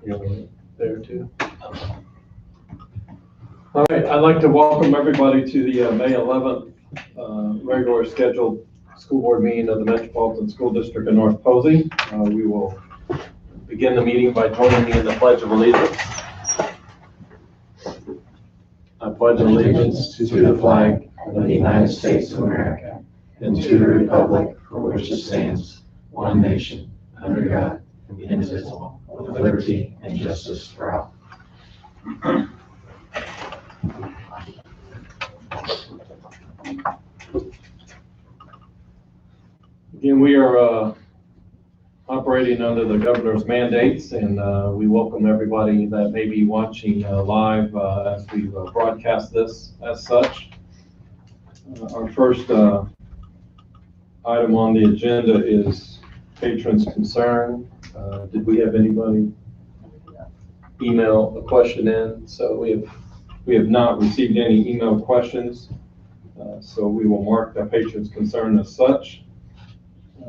You there too. All right, I'd like to welcome everybody to the May 11th regular scheduled school board meeting of the Metropolitan School District of North Posey. We will begin the meeting by joining me in the Pledge of Allegiance. I pledge allegiance to the flag of the United States of America and to the republic for which it stands, one nation, under God, indivisible, with liberty and justice for all. Again, we are operating under the governor's mandates, and we welcome everybody that may be watching live as we broadcast this as such. Our first item on the agenda is patrons' concern. Did we have anybody email a question in? So we have not received any email questions, so we will mark the patrons' concern as such.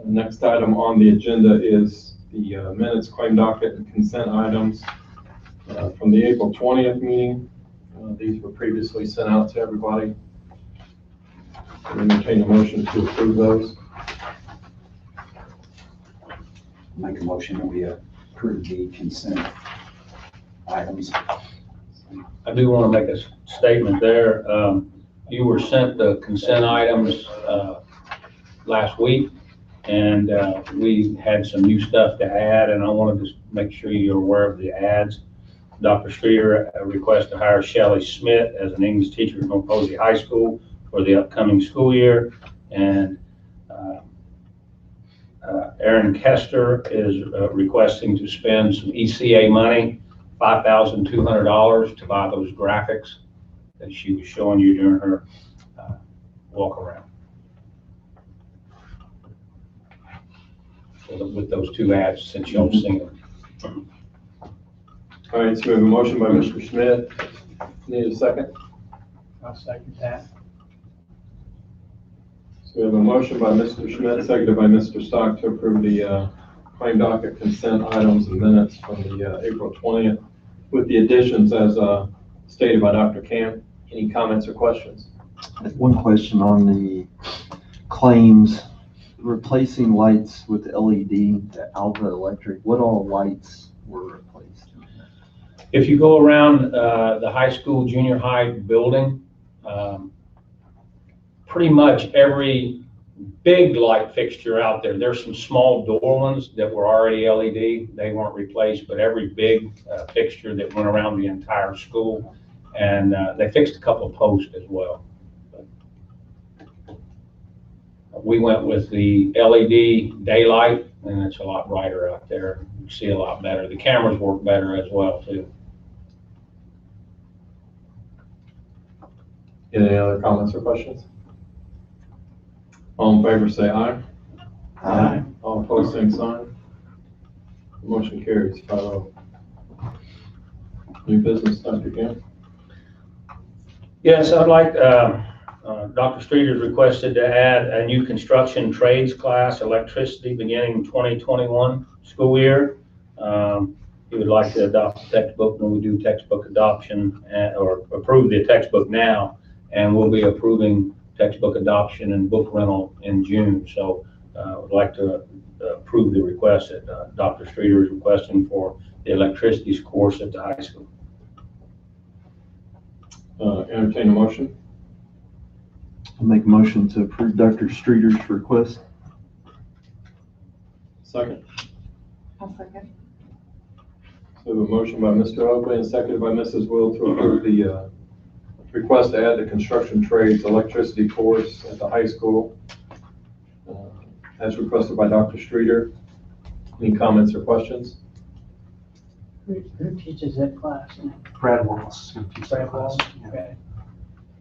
Next item on the agenda is the minutes, claim docket, and consent items from the April 20th meeting. These were previously sent out to everybody. I entertain a motion to approve those. Make a motion that we approve the consent items. I do want to make a statement there. You were sent the consent items last week, and we had some new stuff to add, and I wanted to make sure you're aware of the adds. Dr. Streeter requests to hire Shelley Smith as an English teacher at North Posey High School for the upcoming school year, and Aaron Kester is requesting to spend some ECA money, $5,200, to buy those graphics that she was showing you during her walk around. So with those two ads, since y'all seen them. All right, so we have a motion by Mr. Smith. Need a second? I'll second that. So we have a motion by Mr. Schmidt, seconded by Mr. Stock to approve the claim docket consent items and minutes from the April 20th with the additions as stated by Dr. Camp. Any comments or questions? I have one question on the claims, replacing lights with LED, the Alva Electric. What all lights were replaced? If you go around the high school, junior high building, pretty much every big light fixture out there, there's some small door ones that were already LED, they weren't replaced, but every big fixture that went around the entire school, and they fixed a couple of posts as well. But we went with the LED daylight, and it's a lot brighter out there. You see a lot better. The cameras work better as well too. Any other comments or questions? All in favor say aye. Aye. All opposed, same sign. Motion carries 5-0. New business, Dr. Camp. Yes, I'd like, Dr. Streeter's requested to add a new construction trades class, electricity, beginning 2021 school year. He would like to adopt the textbook when we do textbook adoption, or approve the textbook now, and we'll be approving textbook adoption and book rental in June. So I would like to approve the request that Dr. Streeter is requesting for the electricities course at the high school. Entertain a motion. I'll make a motion to approve Dr. Streeter's request. Second. I'll second. So we have a motion by Mr. Oakley and seconded by Mrs. Will to approve the request to add the construction trades electricity course at the high school as requested by Dr. Streeter. Any comments or questions? Who teaches that class? Brad Wallace. Brad Wallace? Okay.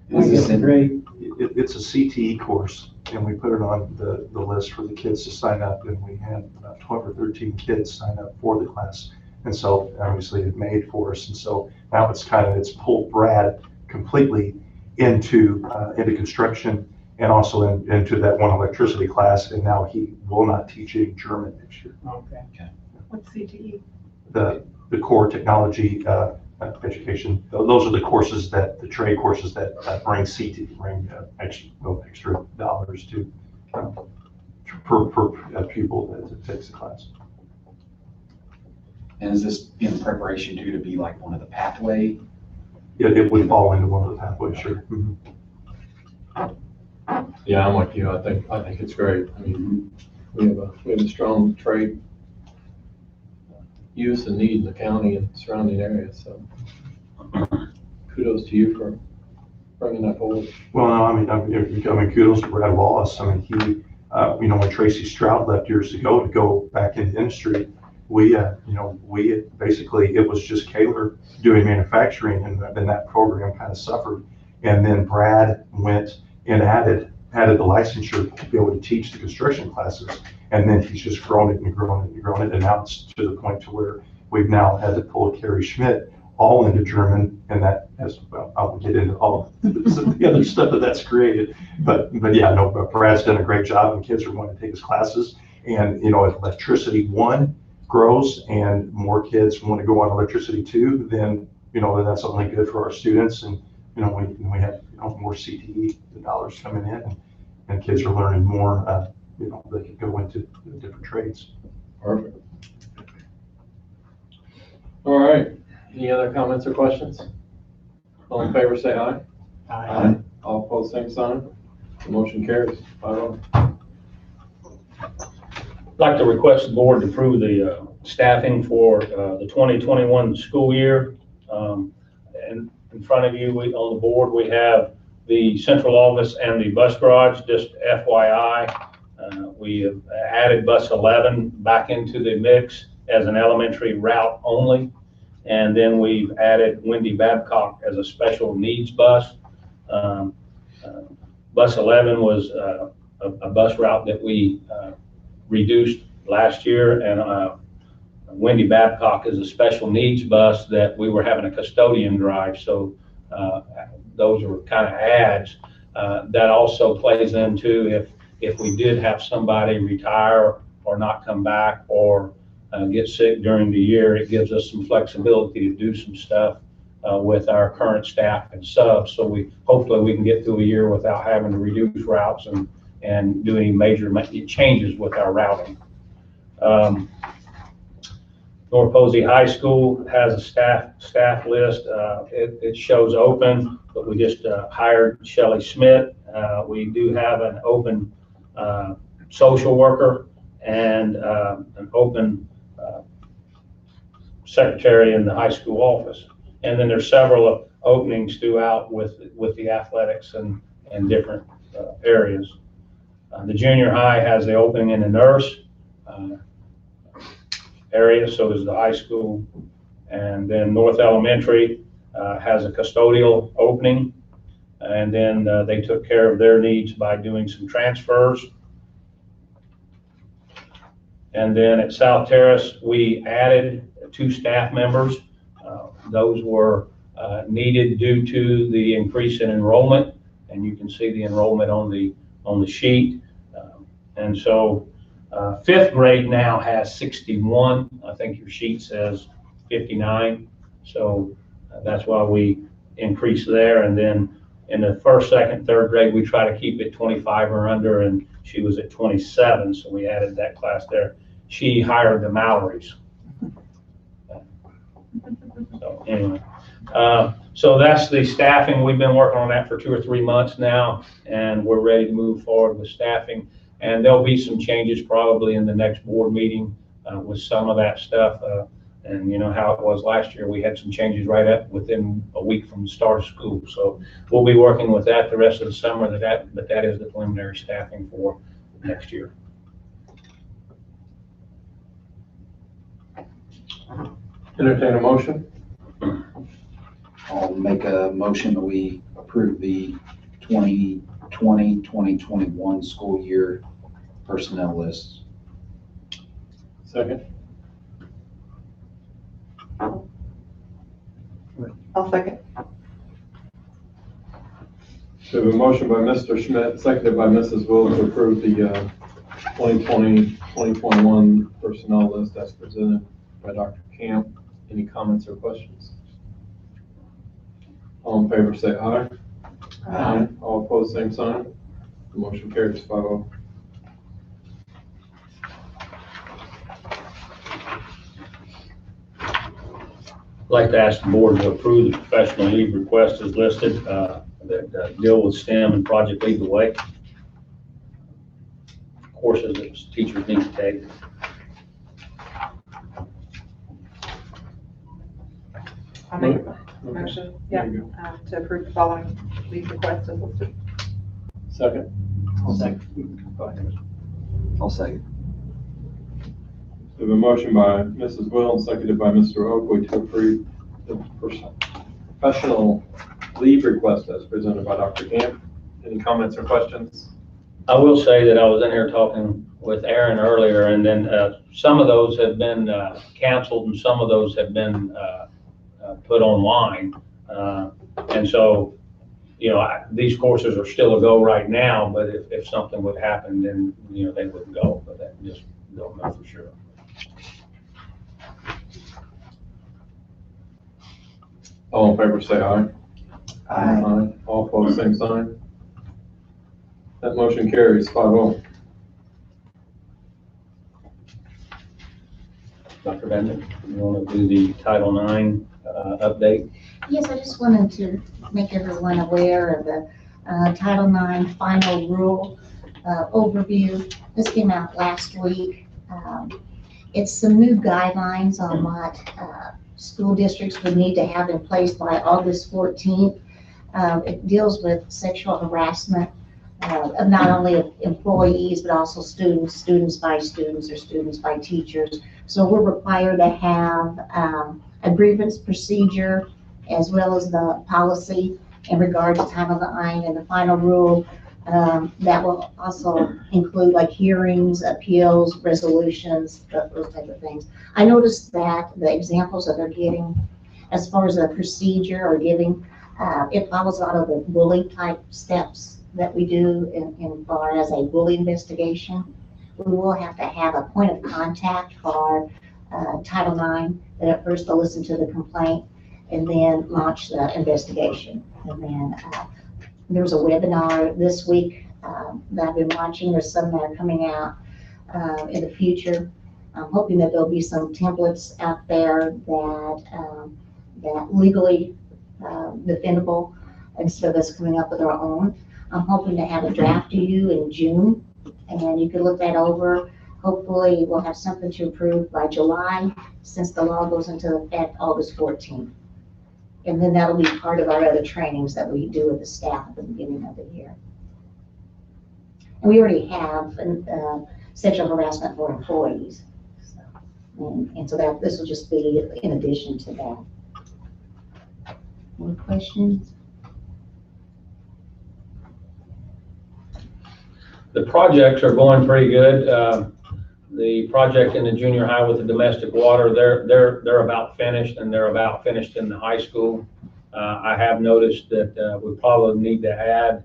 It's That's great. it's a CTE course, and we put it on the list for the kids to sign up, and we had about 12 or 13 kids sign up for the class. And so obviously it made for us. And so now it's pulled Brad completely into construction, and also into that one electricity class. And now he will not teach any German next year. Okay. What's CTE? The the core technology education. Those are the courses the trade courses that bring extra dollars to per pupil that takes the class. And is this in preparation to be like one of the pathway? Yeah, it would fall into one of the pathways, sure. Mhm. Yeah, I'm like you. I think it's great. I mean, we have a strong trade use and need in the county and surrounding areas, so kudos to you for bringing that forward. Well, no, I mean, kudos to Brad Wallace. I mean, he, when Tracy Stroud left years ago to go back into industry, we basically, it was just Kaler doing manufacturing, and then that program kind of suffered. And then Brad went and added the licensure to be able to teach the construction classes. And then he's just grown it and grown it and grown it. And now it's to the point to where we've now had to pull Carrie Schmidt all into German, and that has, well, I'll get into all the other stuff that's created. But yeah, no, but Brad's done a great job, and kids are wanting to take his classes. And, if electricity 1 grows and more kids want to go on electricity 2, then, then that's only good for our students. And, we have, more CTE dollars coming in, and kids are learning more, they can go into different trades. Perfect. All right. Any other comments or questions? All in favor, say aye. Aye. All opposed, same sign. The motion carries 5-0. I'd like to request the board to approve the staffing for the 2021 school year. And in front of you, on the board, we have the central office and the bus garage. Just FYI, we have added bus 11 back into the mix as an elementary route only. And then we've added Wendy Babcock as a special needs bus. Bus 11 was a bus route that we reduced last year, and Wendy Babcock is a special needs bus that we were having a custodian drive. So those are kind of adds. That also plays into if we did have somebody retire or not come back or get sick during the year, it gives us some flexibility to do some stuff with our current staff and subs. So hopefully we can get through a year without having to reduce routes and do any major changes with our routing. North Posey High School has a staff list. It shows open, but we just hired Shelley Smith. We do have an open social worker and an open secretary in the high school office. And then there's several openings throughout with the athletics and different areas. The junior high has the opening in the nurse area, so does the high school. And then North Elementary has a custodial opening. And then they took care of their needs by doing some transfers. And then at South Terrace, we added 2 staff members. Those were needed due to the increase in enrollment, and you can see the enrollment on the sheet. And so 5th grade now has 61. I think your sheet says 59. So that's why we increased there. And then in the 1st, 2nd, 3rd grade, we try to keep it 25 or under, and she was at 27. So we added that class there. She hired the Mallories. So anyway, so that's the staffing. We've been working on that for 2 or 3 months now, and we're ready to move forward with staffing. And there'll be some changes probably in the next board meeting with some of that stuff. And you know how it was last year, we had some changes right up within a week from the start of school. So we'll be working with that the rest of the summer, but that is the preliminary staffing for next year. Entertain a motion. I'll make a motion that we approve the 2020-2021 school year personnel lists. Second. I'll second. So we have a motion by Mr. Schmidt, seconded by Mrs. Will to approve the 2020-2021 personnel list as presented by Dr. Camp. Any comments or questions? All in favor say aye. Aye. All opposed, same sign. The motion carries 5-0. I'd like to ask the board to approve the professional leave request as listed that deal with STEM and Project Lead the Way. Courses that teachers need to take. I'll make a motion, yeah, to approve the following leave requests as listed. Second. I'll second. Go ahead. I'll second. We have a motion by Mrs. Will and seconded by Mr. Oakley to approve the professional leave request as presented by Dr. Camp. Any comments or questions? I will say that I was in here talking with Aaron earlier, and then some of those have been canceled and some of those have been put online. And so, you know, these courses are still a go right now, but if something would happen, then, you know, they wouldn't go, but that just don't know for sure. All in favor say aye. Aye. All opposed, same sign. That motion carries 5-0. Dr. Bennett, you want to do the Title IX update? Yes, I just wanted to make everyone aware of the Title IX final rule overview. This came out last week. It's some new guidelines on what school districts would need to have in place by August 14th. It deals with sexual harassment of not only employees, but also students, students by students, or students by teachers. So we're required to have a grievance procedure as well as the policy in regard to Title IX and the final rule. That will also include like hearings, appeals, resolutions, those type of things. I noticed that the examples that they're getting as far as a procedure or giving, it follows a lot of the bullying type steps that we do in far as a bully investigation. We will have to have a point of contact for Title IX, that at first they'll listen to the complaint and then launch the investigation. And then there's a webinar this week that I've been watching. There's some that are coming out in the future. I'm hoping that there'll be some templates out there that legally defendable instead of us coming up with our own. I'm hoping to have a draft to you in June, and you can look that over. Hopefully we'll have something to approve by July, since the law goes into effect August 14th. And then that'll be part of our other trainings that we do with the staff at the beginning of the year. And we already have sexual harassment for employees. And so that this will just be in addition to that. More questions? The projects are going pretty good. The project in the junior high with the domestic water, they're about finished, and they're about finished in the high school. I have noticed that we probably need to add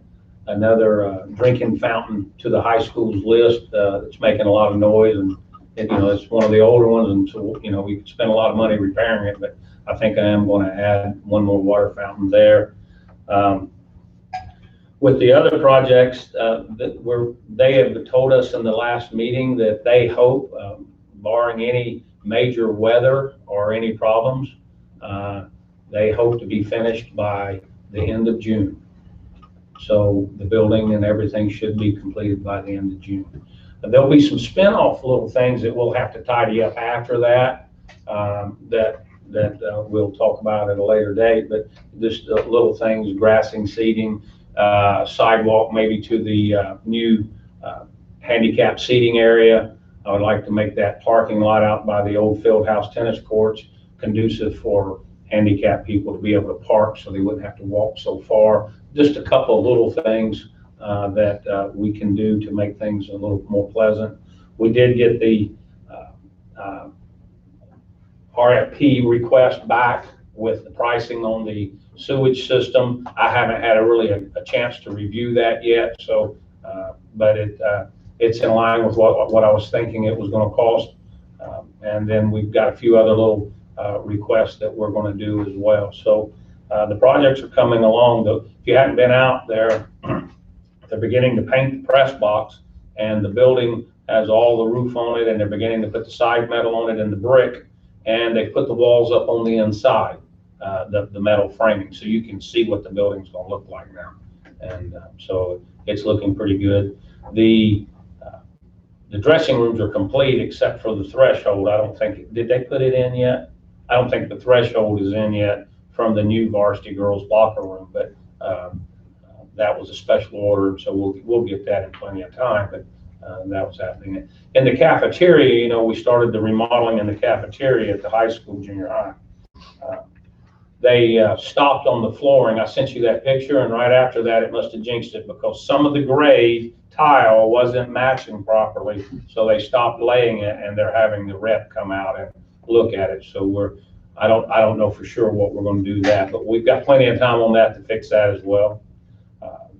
another drinking fountain to the high school's list. It's making a lot of noise, and you know, it's one of the older ones, and so, you know, we could spend a lot of money repairing it, but I think I am going to add one more water fountain there. With the other projects, they have told us in the last meeting that they hope, barring any major weather or any problems, they hope to be finished by the end of June. So the building and everything should be completed by the end of June. There'll be some spin-off little things that we'll have to tidy up after that, that we'll talk about at a later date, but just little things, grassing, seating, sidewalk maybe to the new handicap seating area. I would like to make that parking lot out by the old Fieldhouse tennis courts conducive for handicapped people to be able to park, so they wouldn't have to walk so far. Just a couple of little things that we can do to make things a little more pleasant. We did get the RFP request back with the pricing on the sewage system. I haven't had a chance to review that yet, so but it's in line with what I was thinking it was going to cost. And then we've got a few other little requests that we're going to do as well. So the projects are coming along. Though, if you haven't been out there, they're beginning to paint the press box, and the building has all the roof on it, and they're beginning to put the side metal on it and the brick, and they put the walls up on the inside, the metal framing, so you can see what the building's going to look like now. And so it's looking pretty good. The dressing rooms are complete except for the threshold. I don't think, did they put it in yet? I don't think the threshold is in yet from the new varsity girls locker room, but that was a special order, so we'll get that in plenty of time, but that was happening. In the cafeteria, you know, we started the remodeling in the cafeteria at the high school, junior high. They stopped on the flooring. I sent you that picture, and right after that, it must have jinxed it because some of the gray tile wasn't matching properly, so they stopped laying it, and they're having the rep come out and look at it. So I don't know for sure what we're going to do that, but we've got plenty of time on that to fix that as well.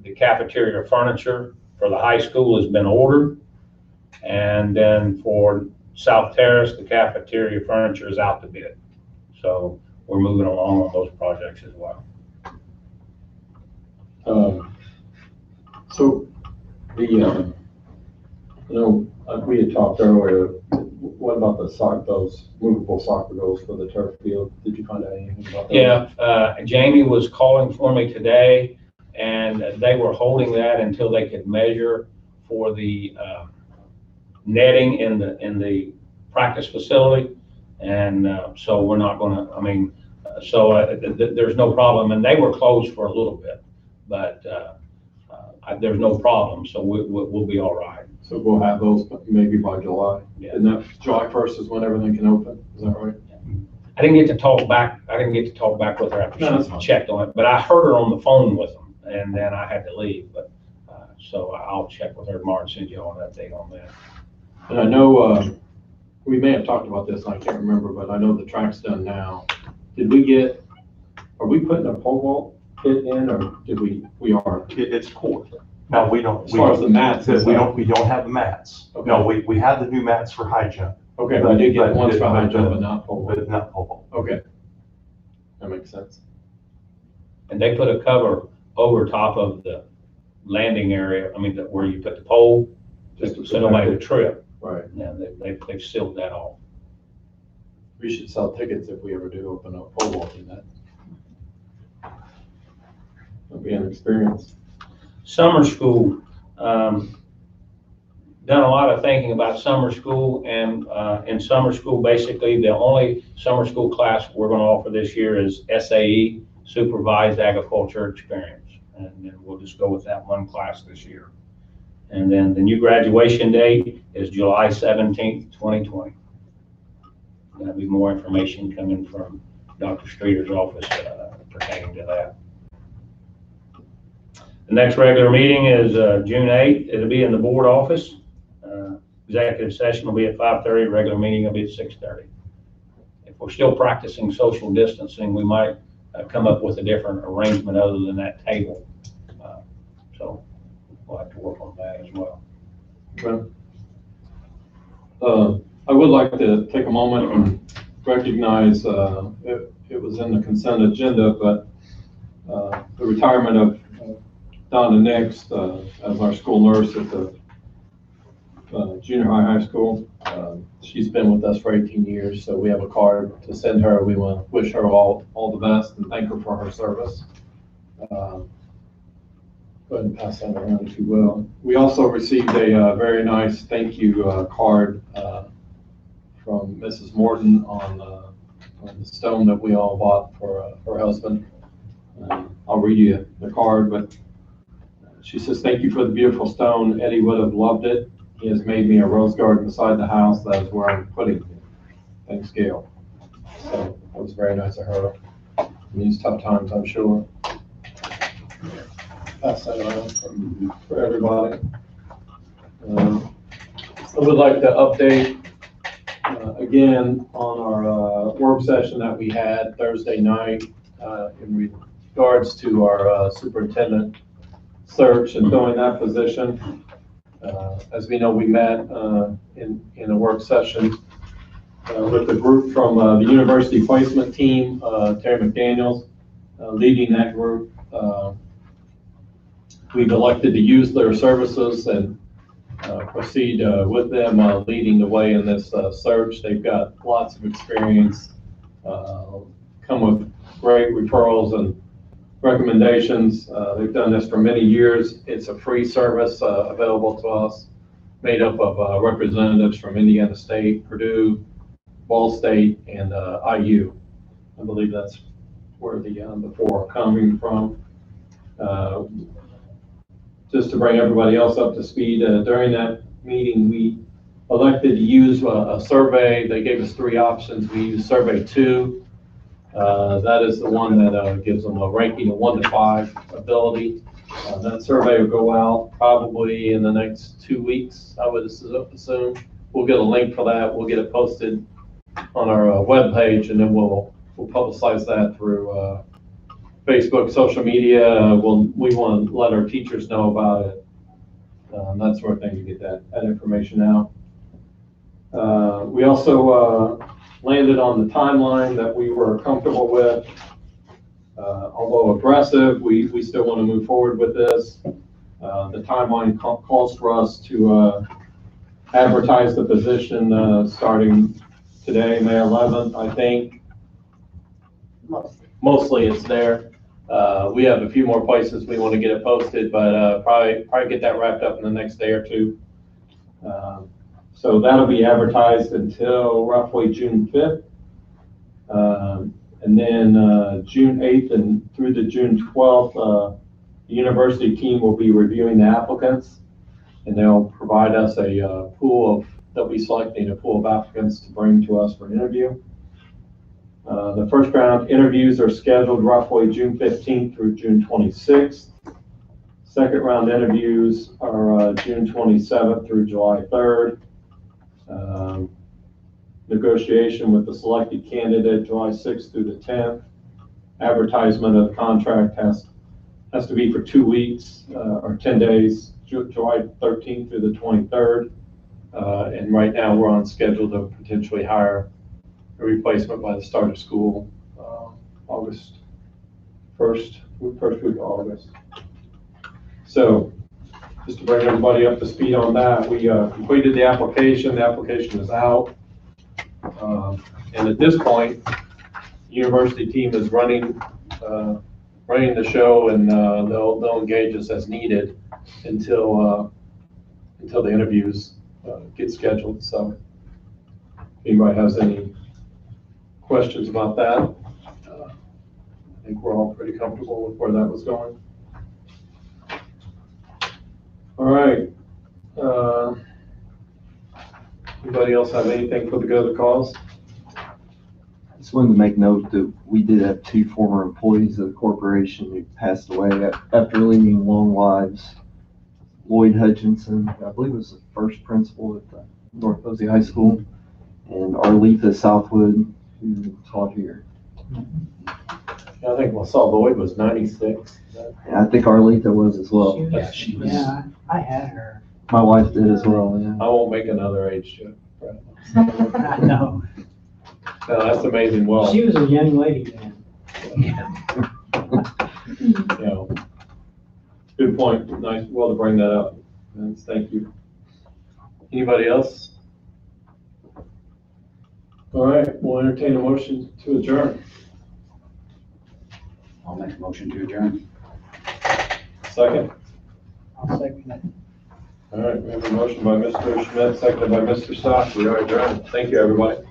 The cafeteria furniture for the high school has been ordered, and then for South Terrace, the cafeteria furniture is out to bid. So we're moving along on those projects as well. So the, we had talked earlier, what about those movable soccer goals for the turf field? Did you find out anything about that? Yeah, Jamie was calling for me today, and they were holding that until they could measure for the netting in the practice facility. And so we're not gonna, there's no problem, and they were closed for a little bit, but there's no problem, so we'll be all right. So we'll have those maybe by July. Yeah. And that July 1st is when everything can open, is that right? I didn't get to talk back with her after she checked on it, but I heard her on the phone with them, and then I had to leave, but so I'll check with her tomorrow and send you all an update on that. And I know, we may have talked about this, I can't remember, but I know the track's done now. Are we putting a pole vault pit in, or did we are? It's core. No, we don't. As far as the mats. We don't have the mats. Okay. No, we have the new mats for high jump. Okay, we did get ones for high jump, but not pole vault. But not pole vault. Okay. That makes sense. And they put a cover over top of the landing area, where you put the pole, Just so nobody would trip. Right. Yeah, they've sealed that off. We should sell tickets if we ever do open up pole vaulting that. That'll be an experience. Summer school, done a lot of thinking about summer school, and in summer school, basically, the only summer school class we're going to offer this year is SAE, Supervised Agriculture Experience, and then we'll just go with that one class this year. And then the new graduation date is July 17th, 2020. There'll be more information coming from Dr. Streeter's office pertaining to that. The next regular meeting is June 8th. It'll be in the board office. Executive session will be at 5:30. Regular meeting will be at 6:30. If we're still practicing social distancing, we might come up with a different arrangement other than that table. So we'll have to work on that as well. Okay. I would like to take a moment and recognize, it was in the consent agenda, but the retirement of Donna Nix as our school nurse at the junior high school. She's been with us for 18 years, so we have a card to send her. We want to wish her all the best and thank her for her service. Go ahead and pass that around if you will. We also received a very nice thank you card from Mrs. Morton on the stone that we all bought for her husband. I'll read you the card, but she says, "Thank you for the beautiful stone. Eddie would have loved it. He has made me a rose garden beside the house. That is where I'm putting it. Thanks, Gail." So that was very nice of her. In these tough times, I'm sure. Pass that around for everybody. I would like to update again on our work session that we had Thursday night in regards to our superintendent search and filling that position. As we know, we met in a work session with a group from the university placement team, Terry McDaniels leading that group. We've elected to use their services and proceed with them leading the way in this search. They've got lots of experience, come with great referrals and recommendations. They've done this for many years. It's a free service available to us, made up of representatives from Indiana State, Purdue, Ball State, and IU. I believe that's where the four are coming from. Just to bring everybody else up to speed, during that meeting, we elected to use a survey. They gave us three options. We used survey 2. That is the one that gives them a ranking of 1 to 5 ability. That survey will go out probably in the next 2 weeks, I would assume. We'll get a link for that. We'll get it posted on our webpage, and then we'll publicize that through Facebook, social media. We want to let our teachers know about it, that sort of thing, to get that information out. We also landed on the timeline that we were comfortable with. Although aggressive, we still want to move forward with this. The timeline calls for us to advertise the position starting today, May 11th, I think. Mostly it's there. We have a few more places we want to get it posted, but probably get that wrapped up in the next day or two. So that'll be advertised until roughly June 5th. And then June 8th and through the June 12th, the university team will be reviewing the applicants, and they'll provide us a pool that we selecting a pool of applicants to bring to us for an interview. The first round interviews are scheduled roughly June 15th through June 26th. Second round interviews are June 27th through July 3rd. Negotiation with the selected candidate July 6th through the 10th. Advertisement of the contract has to be for 2 weeks or 10 days, July 13th through the 23rd. And right now we're on schedule to potentially hire a replacement by the start of school, August 1st week of August. So just to bring everybody up to speed on that, we completed the application. The application is out. And at this point, the university team is running the show, and they'll engage us as needed until the interviews get scheduled. So if anybody has any questions about that, I think we're all pretty comfortable with where that was going. All right. Anybody else have anything for the good of the cause? I just wanted to make note that we did have 2 former employees of the corporation who passed away after leading long lives. Lloyd Hutchinson, I believe was the first principal at the North Posey High School, and Arletha Southwood, who taught here. I think I saw Lloyd was 96. And I think Arletha was as well. Yeah, she was. Yeah, I had her. My wife did as well, yeah. I won't make another age joke. I know. No, that's amazing. Well, She was a young lady then. you know, good point. Nice, well to bring that up. Thank you. Anybody else? All right, we'll entertain a motion to adjourn. I'll make a motion to adjourn. Second. I'll second it. All right, we have a motion by Mr. Schmidt, seconded by Mr. Stock. We are adjourned. Thank you, everybody.